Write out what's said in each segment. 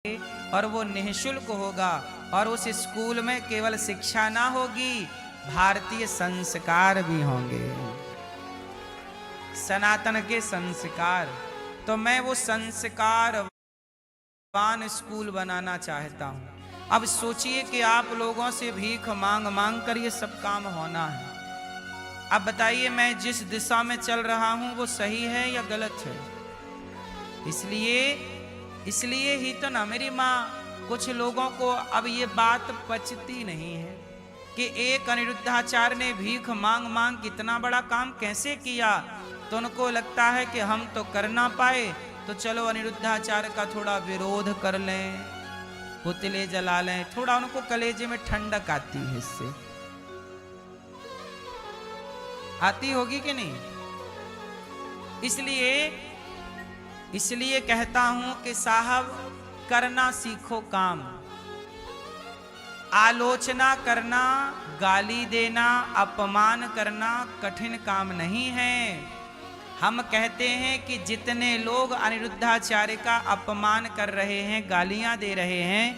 और वो निःशुल्क होगा। और उस स्कूल में केवल शिक्षा ना होगी, भारतीय संस्कार भी होंगे, सनातन के संस्कार। तो मैं वो संस्कारवान स्कूल बनाना चाहता हूं। अब सोचिए कि आप लोगों से भीख मांग मांग कर ये सब काम होना है। अब बताइए मैं जिस दिशा में चल रहा हूं वो सही है या गलत है? इसलिए ही तो ना मेरी माँ, कुछ लोगों को अब ये बात पचती नहीं है कि एक अनिरुद्धाचार्य ने भीख मांग मांग कितना बड़ा काम कैसे किया। तो उनको लगता है कि हम तो कर ना पाए, तो चलो अनिरुद्धाचार्य का थोड़ा विरोध कर लें, पुतले जला लें, थोड़ा उनको कलेजे में ठंडक आती है। इससे आती होगी कि नहीं? इसलिए कहता हूं कि साहब करना सीखो काम। आलोचना करना, गाली देना, अपमान करना कठिन काम नहीं है। हम कहते हैं कि जितने लोग अनिरुद्धाचार्य का अपमान कर रहे हैं, गालियां दे रहे हैं,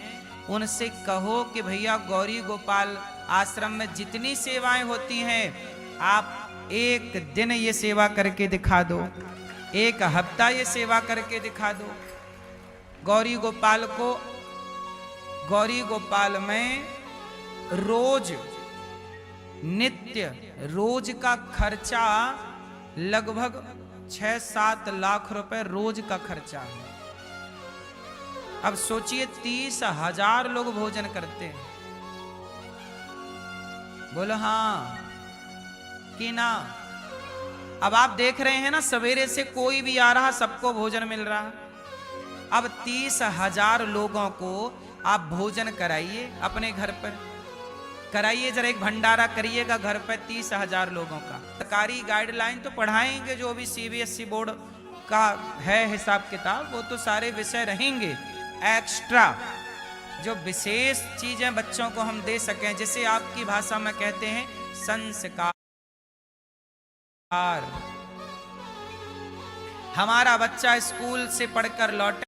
उनसे कहो कि भैया गौरी गोपाल आश्रम में जितनी सेवाएं होती हैं, आप एक दिन ये सेवा करके दिखा दो, एक हफ्ता ये सेवा करके दिखा दो। गौरी गोपाल में रोज नित्य रोज का खर्चा लगभग 6-7 लाख रुपए रोज का खर्चा है। अब सोचिए 30,000 लोग भोजन करते हैं। बोलो हाँ कि ना? अब आप देख रहे हैं ना, सवेरे से कोई भी आ रहा, सबको भोजन मिल रहा। अब 30,000 लोगों को आप भोजन कराइए, अपने घर पर कराइए, जरा एक भंडारा करिएगा घर पर 30,000 लोगों का। सरकारी गाइडलाइन तो पढ़ाएंगे, जो भी CBSE बोर्ड का है हिसाब किताब, वो तो सारे विषय रहेंगे। एक्स्ट्रा जो विशेष चीजें बच्चों को हम दे सकें, जिसे आपकी भाषा में कहते हैं संस्कार। हमारा बच्चा स्कूल से पढ़कर लौटे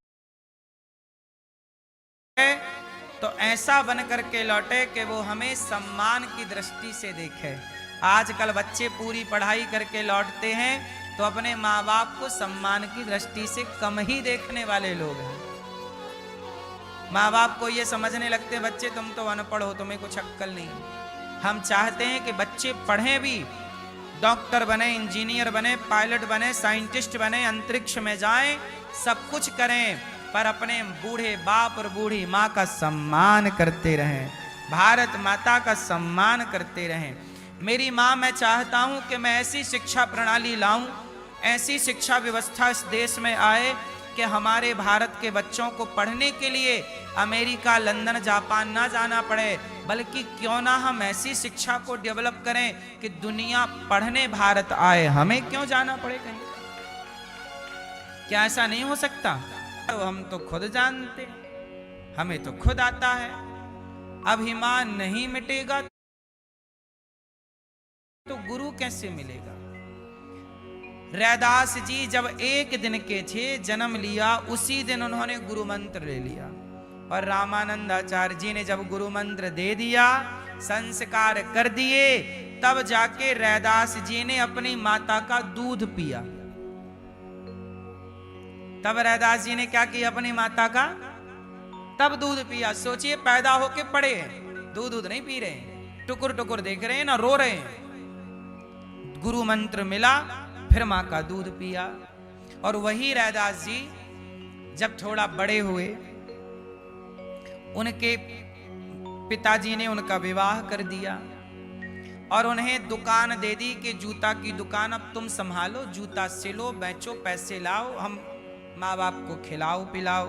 तो ऐसा बन करके लौटे कि वो हमें सम्मान की दृष्टि से देखे। आजकल बच्चे पूरी पढ़ाई करके लौटते हैं तो अपने माँ बाप को सम्मान की दृष्टि से कम ही देखने वाले लोग हैं। माँ बाप को ये समझने लगते हैं बच्चे तुम तो अनपढ़ हो, तुम्हें कुछ अक्ल नहीं। हम चाहते हैं कि बच्चे पढ़ें भी, डॉक्टर बने, इंजीनियर बने, पायलट बने, साइंटिस्ट बने, अंतरिक्ष में जाएं, सब कुछ करें, पर अपने बूढ़े बाप और बूढ़ी माँ का सम्मान करते रहें, भारत माता का सम्मान करते रहें। मेरी माँ, मैं चाहता हूं कि मैं ऐसी शिक्षा प्रणाली लाऊं, ऐसी शिक्षा व्यवस्था इस देश में आए कि हमारे भारत के बच्चों को पढ़ने के लिए अमेरिका, लंदन, जापान ना जाना पड़े, बल्कि क्यों ना हम ऐसी शिक्षा को डेवलप करें कि दुनिया पढ़ने भारत आए, हमें क्यों जाना पड़े कहीं? क्या ऐसा नहीं हो सकता? तो हम तो खुद जानते, हमें तो खुद आता है। अभिमान नहीं मिटेगा तो गुरु कैसे मिलेगा? रैदास जी जब एक दिन के थे, जन्म लिया, उसी दिन उन्होंने गुरु मंत्र ले लिया। और रामानंदाचार्य जी ने जब गुरु मंत्र दे दिया, संस्कार कर दिए, तब जाके रैदास जी ने अपनी माता का दूध पिया। तब रैदास जी ने क्या किया? अपनी माता का तब दूध पिया। सोचिए, पैदा होके पड़े हैं, दूध नहीं पी रहे हैं, टुकुर टुकुर देख रहे हैं ना, रो रहे हैं। गुरु मंत्र मिला, फिर मां का दूध पिया। और वही रैदास जी जब थोड़ा बड़े हुए, उनके पिताजी ने उनका विवाह कर दिया और उन्हें दुकान दे दी कि जूता की दुकान अब तुम संभालो, जूता सिलो, बेचो, पैसे लाओ, हम माँ बाप को खिलाओ पिलाओ।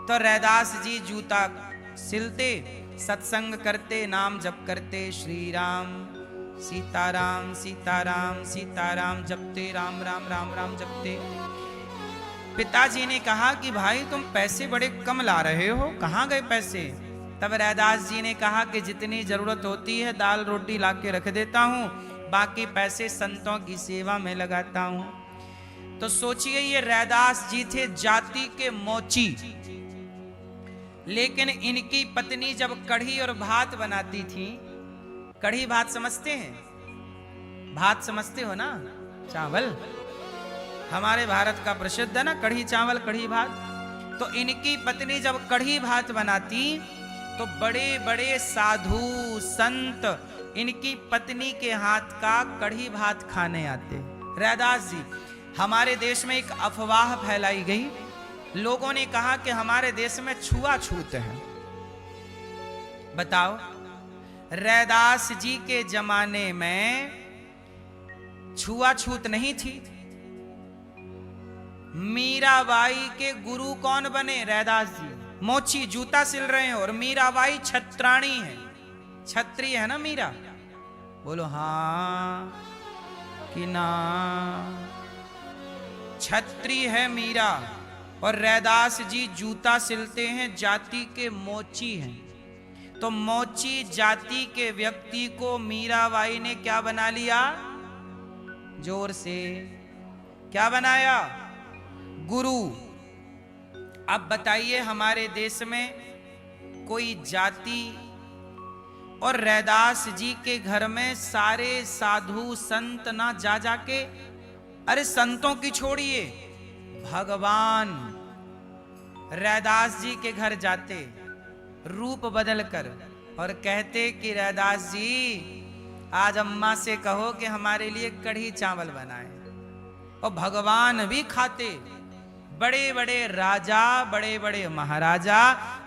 तो रैदास जी जूता सिलते, सत्संग करते, नाम जप करते, श्री राम सीताराम सीताराम सीताराम जपते, राम राम राम राम जपते। पिताजी ने कहा कि भाई तुम पैसे बड़े कम ला रहे हो, कहाँ गए पैसे? तब रैदास जी ने कहा कि जितनी जरूरत होती है दाल रोटी ला के रख देता हूँ, बाकी पैसे संतों की सेवा में लगाता हूँ। तो सोचिए, ये रैदास जी थे जाति के मोची, लेकिन इनकी पत्नी जब कढ़ी और भात बनाती थी, कढ़ी भात समझते हैं, भात समझते हो ना, चावल हमारे भारत का प्रसिद्ध है ना, कढ़ी चावल कढ़ी भात। तो इनकी पत्नी जब कढ़ी भात बनाती तो बड़े बड़े साधु संत इनकी पत्नी के हाथ का कढ़ी भात खाने आते। रैदास जी, हमारे देश में एक अफवाह फैलाई गई, लोगों ने कहा कि हमारे देश में छुआछूत है। बताओ, रैदास जी के जमाने में छुआछूत नहीं थी। मीराबाई के गुरु कौन बने? रैदास जी। मोची जूता सिल रहे हैं और मीराबाई छत्राणी है, छत्री है ना मीरा। बोलो हाँ कि ना? छत्री है मीरा और रैदास जी जूता सिलते हैं, जाति के मोची हैं। तो मोची जाति के व्यक्ति को मीराबाई ने क्या बना लिया? जोर से क्या बनाया? गुरु। अब बताइए, हमारे देश में कोई जाति और रैदास जी के घर में सारे साधु संत ना जा जाके, अरे संतों की छोड़िए, भगवान रैदास जी के घर जाते रूप बदल कर और कहते कि रैदास जी आज अम्मा से कहो कि हमारे लिए कढ़ी चावल बनाए, और भगवान भी खाते। बड़े बड़े राजा, बड़े बड़े महाराजा,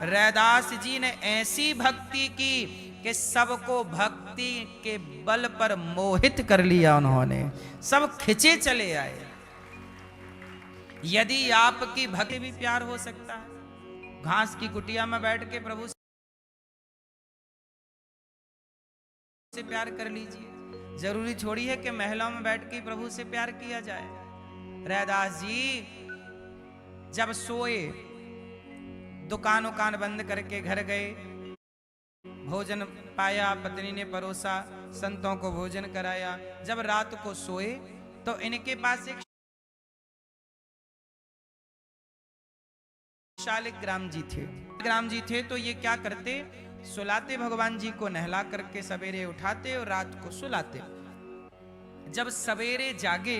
रैदास जी ने ऐसी भक्ति की कि सबको भक्ति के बल पर मोहित कर लिया उन्होंने, सब खिंचे चले आए। यदि आपकी भक्ति भी प्यार हो सकता है, घास की कुटिया में बैठ के प्रभु से प्यार कर लीजिए। जरूरी छोड़ी है कि महलों में बैठ के प्रभु से प्यार किया जाए। रैदास जी जब सोए, दुकान उकान बंद करके घर गए, भोजन पाया, पत्नी ने परोसा, संतों को भोजन कराया। जब रात को सोए तो इनके पास एक शालिग्राम जी थे। ग्राम जी थे तो ये क्या करते, सुलाते भगवान जी को, नहला करके सवेरे उठाते और रात को सुलाते। जब सवेरे जागे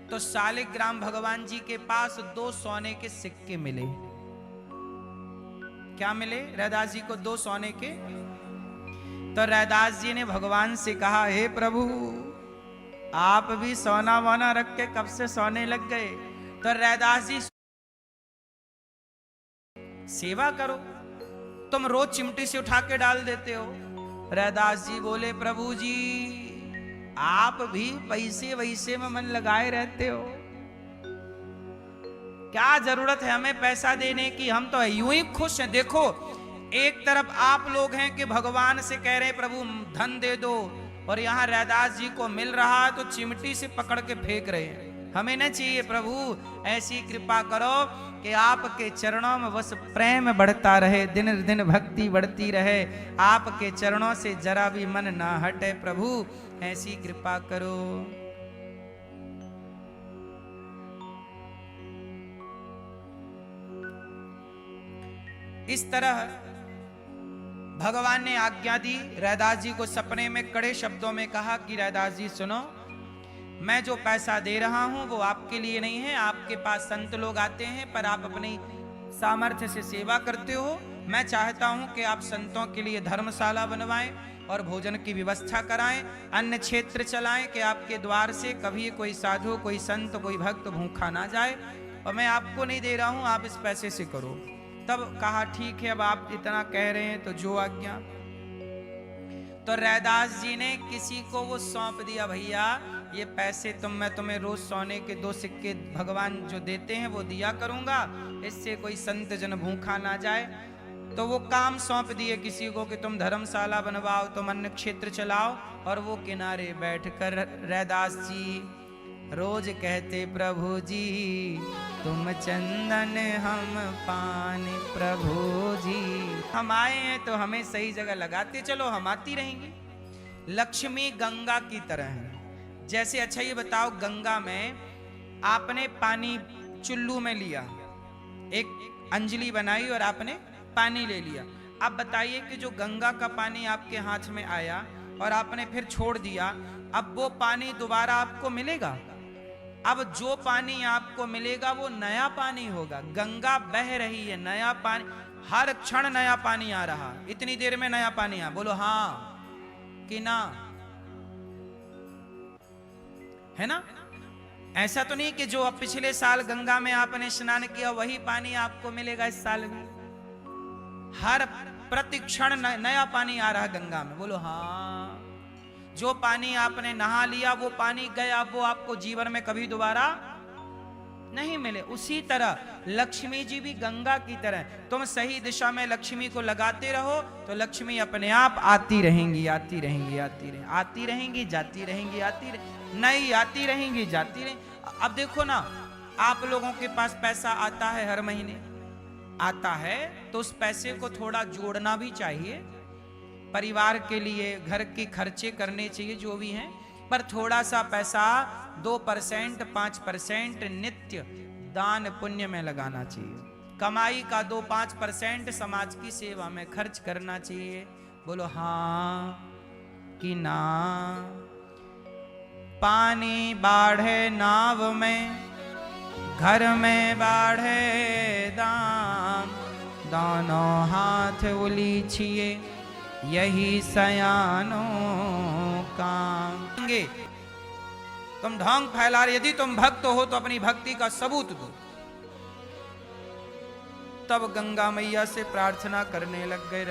तो शालिग्राम भगवान जी के पास 2 सोने के सिक्के मिले। क्या मिले? रैदास जी को 2 सोने के। तो रैदास जी ने भगवान से कहा, हे प्रभु आप भी सोना वोना रख के कब से सोने लग गए? तो रैदास जी, सेवा करो, तुम रोज चिमटी से उठा के डाल देते हो। रैदास जी बोले, प्रभु जी आप भी पैसे वैसे में मन लगाए रहते हो, क्या जरूरत है हमें पैसा देने की, हम तो यूं ही खुश हैं। देखो, एक तरफ आप लोग हैं कि भगवान से कह रहे प्रभु धन दे दो, और यहां रैदास जी को मिल रहा है तो चिमटी से पकड़ के फेंक रहे हैं। हमें न चाहिए प्रभु, ऐसी कृपा करो कि आपके चरणों में बस प्रेम बढ़ता रहे, दिन दिन भक्ति बढ़ती रहे, आपके चरणों से जरा भी मन ना हटे। प्रभु ऐसी कृपा करो। इस तरह भगवान ने आज्ञा दी। रैदास जी को सपने में कड़े शब्दों में कहा कि रैदास जी सुनो, मैं जो पैसा दे रहा हूं वो आपके लिए नहीं है। आपके पास संत लोग आते हैं पर आप अपनी सामर्थ्य से सेवा करते हो। मैं चाहता हूं कि आप संतों के लिए धर्मशाला बनवाएं और भोजन की व्यवस्था कराएं, अन्य क्षेत्र चलाएं कि आपके द्वार से कभी कोई साधु, कोई संत, कोई भक्त भूखा ना जाए। और मैं आपको नहीं दे रहा हूं, आप इस पैसे से करो। तब कहा ठीक है, अब आप इतना कह रहे हैं तो जो आज्ञा। तो रैदास जी ने किसी को वो सौंप दिया, भैया ये पैसे मैं तुम्हें रोज सोने के 2 सिक्के भगवान जो देते हैं वो दिया करूंगा, इससे कोई संत जन भूखा ना जाए। तो वो काम सौंप दिए किसी को कि तुम धर्मशाला बनवाओ, तुम अन्य क्षेत्र चलाओ। और वो किनारे बैठकर रैदास जी रोज कहते, प्रभु जी तुम चंदन हम पान, प्रभु जी हम आए हैं तो हमें सही जगह लगाते चलो, हम आती रहेंगे। लक्ष्मी गंगा की तरह है। जैसे अच्छा ये बताओ, गंगा में आपने पानी चुल्लू में लिया, एक अंजलि बनाई और आपने पानी ले लिया। अब बताइए कि जो गंगा का पानी आपके हाथ में आया और आपने फिर छोड़ दिया, अब वो पानी दोबारा आपको मिलेगा? अब जो पानी आपको मिलेगा वो नया पानी होगा। गंगा बह रही है, नया पानी, हर क्षण नया पानी आ रहा। इतनी देर में नया पानी आ, बोलो हाँ कि ना? है ना? ऐसा तो नहीं कि जो अब पिछले साल गंगा में आपने स्नान किया वही पानी आपको मिलेगा इस साल भी। हर प्रतिक्षण नया पानी आ रहा गंगा में, बोलो हाँ। जो पानी आपने नहा लिया वो पानी गया, वो आपको जीवन में कभी दोबारा नहीं मिले। उसी तरह लक्ष्मी जी भी गंगा की तरह, तुम सही दिशा में लक्ष्मी को लगाते रहो तो लक्ष्मी अपने आप आती रहेंगी, आती रहेंगी, आती रहेंगी, आती रहेंगी, जाती रहेंगी, आती नई आती रहेंगी, जाती रहेंगी। अब देखो ना, आप लोगों के पास पैसा आता है, हर महीने आता है, तो उस पैसे को थोड़ा जोड़ना भी चाहिए। परिवार के लिए घर के खर्चे करने चाहिए जो भी हैं, पर थोड़ा सा पैसा 2%, 5% नित्य दान पुण्य में लगाना चाहिए। कमाई का 2-5% समाज की सेवा में खर्च करना चाहिए। बोलो हाँ कि ना? पानी बाढ़े नाव में, घर में बाढ़े दाम, दोनों हाथ उलीछिए यही सयानों काम। तुम ढोंग फैला रहे, यदि तुम भक्त हो तो अपनी भक्ति का सबूत दो। तब गंगा मैया से प्रार्थना करने लग गए,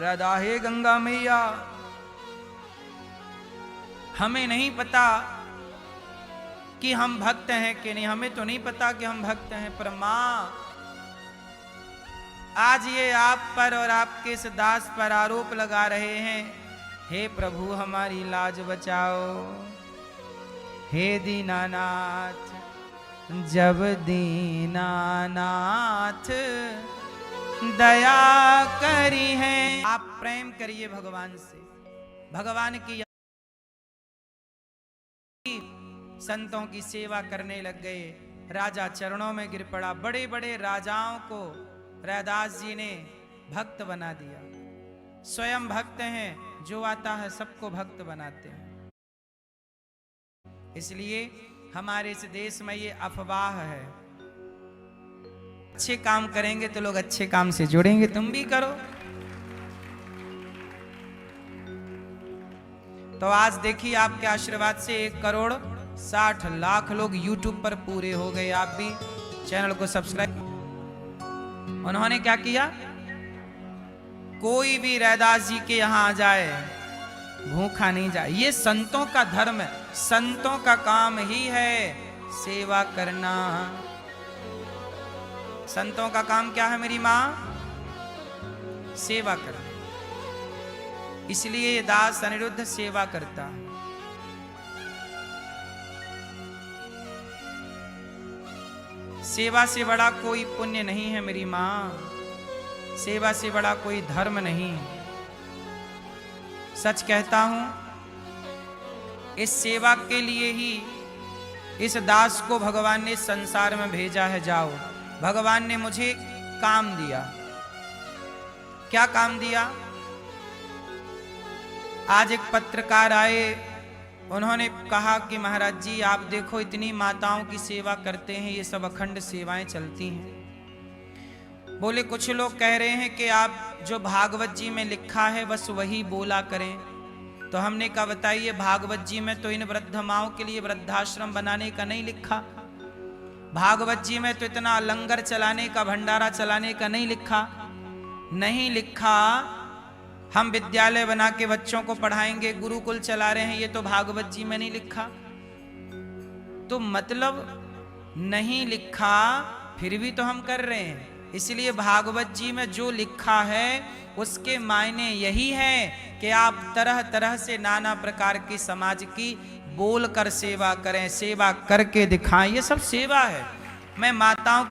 राधा हे गंगा मैया, हमें नहीं पता कि हम भक्त हैं कि नहीं, हमें तो नहीं पता कि हम भक्त हैं, पर मां आज ये आप पर और आपके इस दास पर आरोप लगा रहे हैं। हे प्रभु हमारी लाज बचाओ, हे दीनानाथ, जब दीनानाथ दया करी है। आप प्रेम करिए भगवान से, भगवान की संतों की सेवा करने लग गए। राजा चरणों में गिर पड़ा। बड़े बड़े राजाओं को रैदास जी ने भक्त बना दिया। स्वयं भक्त हैं, जो आता है सबको भक्त बनाते हैं। इसलिए हमारे इस देश में ये अफवाह है, अच्छे काम करेंगे तो लोग अच्छे काम से जुड़ेंगे, तुम भी करो। तो आज देखिए आपके आशीर्वाद से 1,60,00,000 लोग YouTube पर पूरे हो गए। आप भी चैनल को सब्सक्राइब। उन्होंने क्या किया? कोई भी रैदास जी के यहां आ जाए भूखा नहीं जाए। ये संतों का धर्म है, संतों का काम ही है सेवा करना। संतों का काम क्या है मेरी मां? सेवा करना। इसलिए ये दास अनिरुद्ध सेवा करता है। सेवा से बड़ा कोई पुण्य नहीं है मेरी मां, सेवा से बड़ा कोई धर्म नहीं। सच कहता हूं, इस सेवा के लिए ही इस दास को भगवान ने संसार में भेजा है। जाओ, भगवान ने मुझे काम दिया। क्या काम दिया? आज एक पत्रकार आए, उन्होंने कहा कि महाराज जी आप देखो इतनी माताओं की सेवा करते हैं, ये सब अखंड सेवाएं चलती हैं। बोले कुछ लोग कह रहे हैं कि आप जो भागवत जी में लिखा है बस वही बोला करें। तो हमने कहा बताइए, भागवत जी में तो इन वृद्ध माओं के लिए वृद्धाश्रम बनाने का नहीं लिखा, भागवत जी में तो इतना लंगर चलाने का, भंडारा चलाने का नहीं लिखा। नहीं लिखा। हम विद्यालय बना के बच्चों को पढ़ाएंगे, गुरुकुल चला रहे हैं, ये तो भागवत जी में नहीं लिखा। तो मतलब नहीं लिखा, फिर भी तो हम कर रहे हैं। इसलिए भागवत जी में जो लिखा है उसके मायने यही है कि आप तरह तरह से नाना प्रकार की समाज की बोल कर सेवा करें, सेवा करके दिखाएं। ये सब सेवा है। मैं माताओं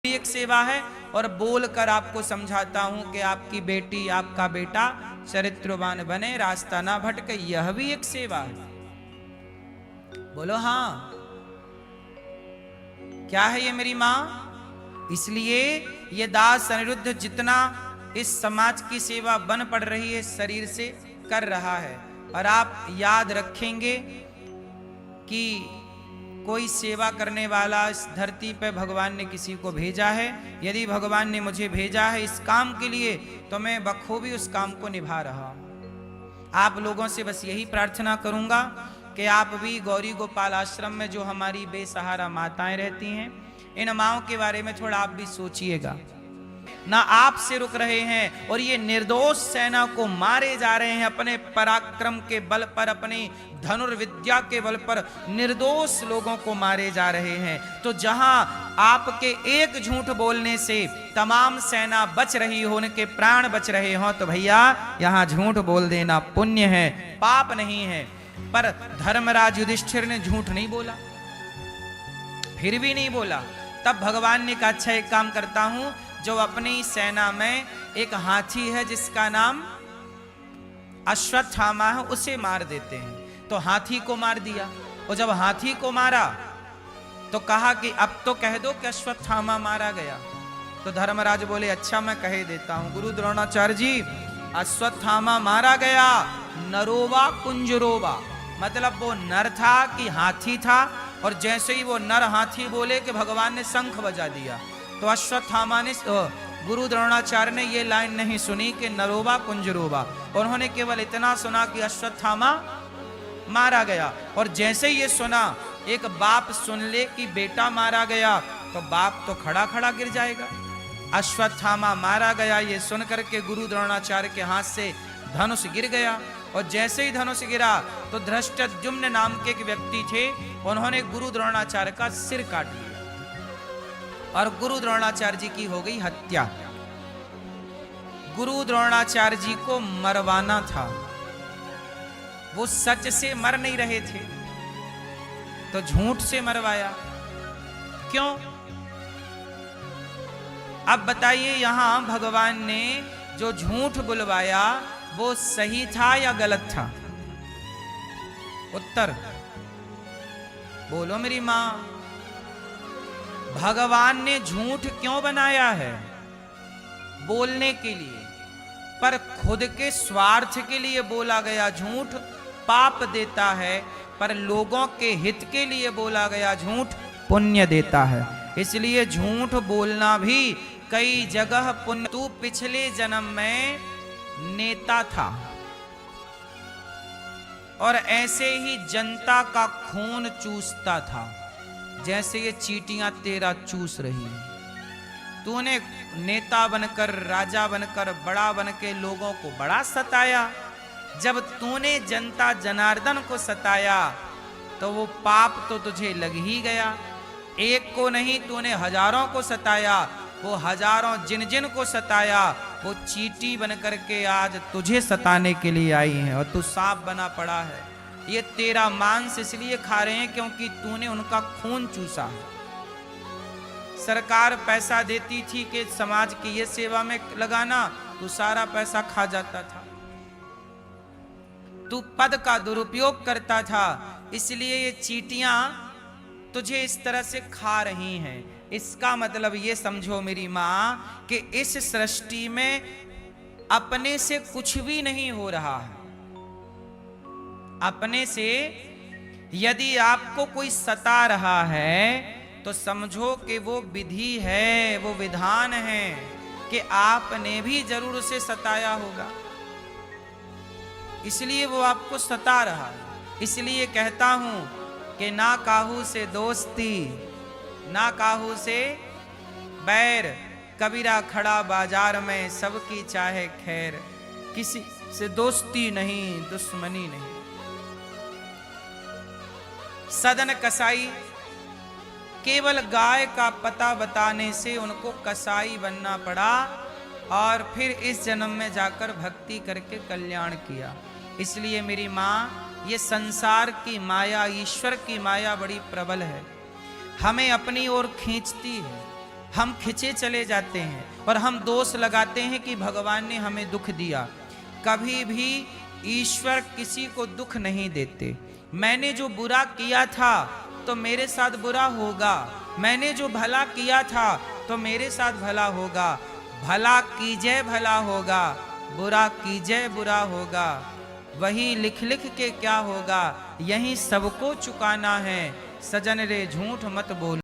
की एक सेवा है और बोलकर आपको समझाता हूं कि आपकी बेटी, आपका बेटा चरित्रवान बने, रास्ता ना भटके, यह भी एक सेवा है। बोलो हाँ क्या है ये मेरी माँ? इसलिए ये दास अनिरुद्ध जितना इस समाज की सेवा बन पड़ रही है शरीर से कर रहा है। और आप याद रखेंगे कि कोई सेवा करने वाला इस धरती पे भगवान ने किसी को भेजा है। यदि भगवान ने मुझे भेजा है इस काम के लिए तो मैं बखूबी उस काम को निभा रहा हूं। आप लोगों से बस यही प्रार्थना करूंगा कि आप भी गौरी गोपाल आश्रम में जो हमारी बेसहारा माताएं रहती हैं, इन माओं के बारे में थोड़ा आप भी सोचिएगा। ना आप से रुक रहे हैं और ये निर्दोष सेना को मारे जा रहे हैं अपने पराक्रम के बल पर, अपनी धनुर्विद्या के बल पर निर्दोष लोगों को मारे जा रहे हैं। तो जहां आपके एक झूठ बोलने से तमाम सेना बच रही हो, उनके प्राण बच रहे हो, तो भैया यहां झूठ बोल देना पुण्य है, पाप नहीं है। पर धर्मराज युधिष्ठिर ने झूठ नहीं बोला, फिर भी नहीं बोला। तब भगवान ने कहा अच्छा एक काम करता हूं, जो अपनी सेना में एक हाथी है जिसका नाम अश्वत्थामा है, उसे मार देते हैं। तो हाथी को मार दिया। और जब हाथी को मारा तो कहा कि अब तो कह दो कि अश्वत्थामा मारा गया। तो धर्मराज बोले अच्छा मैं कह देता हूं गुरु द्रोणाचार्य जी, अश्वत्थामा मारा गया नरोवा कुंजरोवा, मतलब वो नर था कि हाथी था। और जैसे ही वो नर हाथी बोले कि भगवान ने शंख बजा दिया। तो अश्वत्थामा ने, गुरु द्रोणाचार्य ने ये लाइन नहीं सुनी कि नरोवा कुंजरोवा, उन्होंने केवल इतना सुना कि अश्वत्थामा मारा गया। और जैसे ही ये सुना, एक बाप सुन ले कि बेटा मारा गया तो बाप तो खड़ा खड़ा गिर जाएगा। अश्वत्थामा मारा गया ये सुन करके गुरु द्रोणाचार्य के हाथ से धनुष गिर गया। और जैसे ही धनुष गिरा तो धृष्टद्युम्न नाम के एक व्यक्ति थे, उन्होंने गुरु द्रोणाचार्य का सिर काट लिया और गुरु द्रोणाचार्य जी की हो गई हत्या। गुरु द्रोणाचार्य जी को मरवाना था, वो सच से मर नहीं रहे थे तो झूठ से मरवाया। क्यों? अब बताइए, यहां भगवान ने जो झूठ बुलवाया वो सही था या गलत था? उत्तर बोलो मेरी मां। भगवान ने झूठ क्यों बनाया है? बोलने के लिए, पर खुद के स्वार्थ के लिए बोला गया झूठ पाप देता है, पर लोगों के हित के लिए बोला गया झूठ पुण्य देता है। इसलिए झूठ बोलना भी कई जगह पुण्य। तू पिछले जन्म में नेता था और ऐसे ही जनता का खून चूसता था जैसे ये चींटियां तेरा चूस रही हैं। तूने नेता बनकर, राजा बनकर, बड़ा बन के लोगों को बड़ा सताया। जब तूने जनता जनार्दन को सताया तो वो पाप तो तुझे लग ही गया। एक को नहीं, तूने हजारों को सताया। वो हजारों जिन जिन को सताया वो चींटी बन करके आज तुझे सताने के लिए आई हैं और तू सांप बना पड़ा है। ये तेरा मांस इसलिए खा रहे हैं क्योंकि तूने उनका खून चूसा। सरकार पैसा देती थी कि समाज की ये सेवा में लगाना, तू सारा पैसा खा जाता था। तू पद का दुरुपयोग करता था, इसलिए ये चींटियां तुझे इस तरह से खा रही हैं। इसका मतलब ये समझो मेरी माँ कि इस सृष्टि में अपने से कुछ भी नहीं हो रहा है। अपने से यदि आपको कोई सता रहा है तो समझो कि वो विधि है, वो विधान है कि आपने भी जरूर उसे सताया होगा, इसलिए वो आपको सता रहा है। इसलिए कहता हूं कि ना काहू से दोस्ती, ना काहू से बैर, कबीरा खड़ा बाजार में सबकी चाहे खैर। किसी से दोस्ती नहीं, दुश्मनी नहीं। सदन कसाई, केवल गाय का पता बताने से उनको कसाई बनना पड़ा और फिर इस जन्म में जाकर भक्ति करके कल्याण किया। इसलिए मेरी माँ, ये संसार की माया, ईश्वर की माया बड़ी प्रबल है, हमें अपनी ओर खींचती है। हम खिंचे चले जाते हैं और हम दोष लगाते हैं कि भगवान ने हमें दुख दिया। कभी भी ईश्वर किसी को दुख नहीं देते। मैंने जो बुरा किया था तो मेरे साथ बुरा होगा, मैंने जो भला किया था तो मेरे साथ भला होगा, भला कीजिए भला होगा, बुरा कीजिए बुरा होगा, वही लिख लिख के क्या होगा, यही सबको चुकाना है, सजन रे झूठ मत बोल।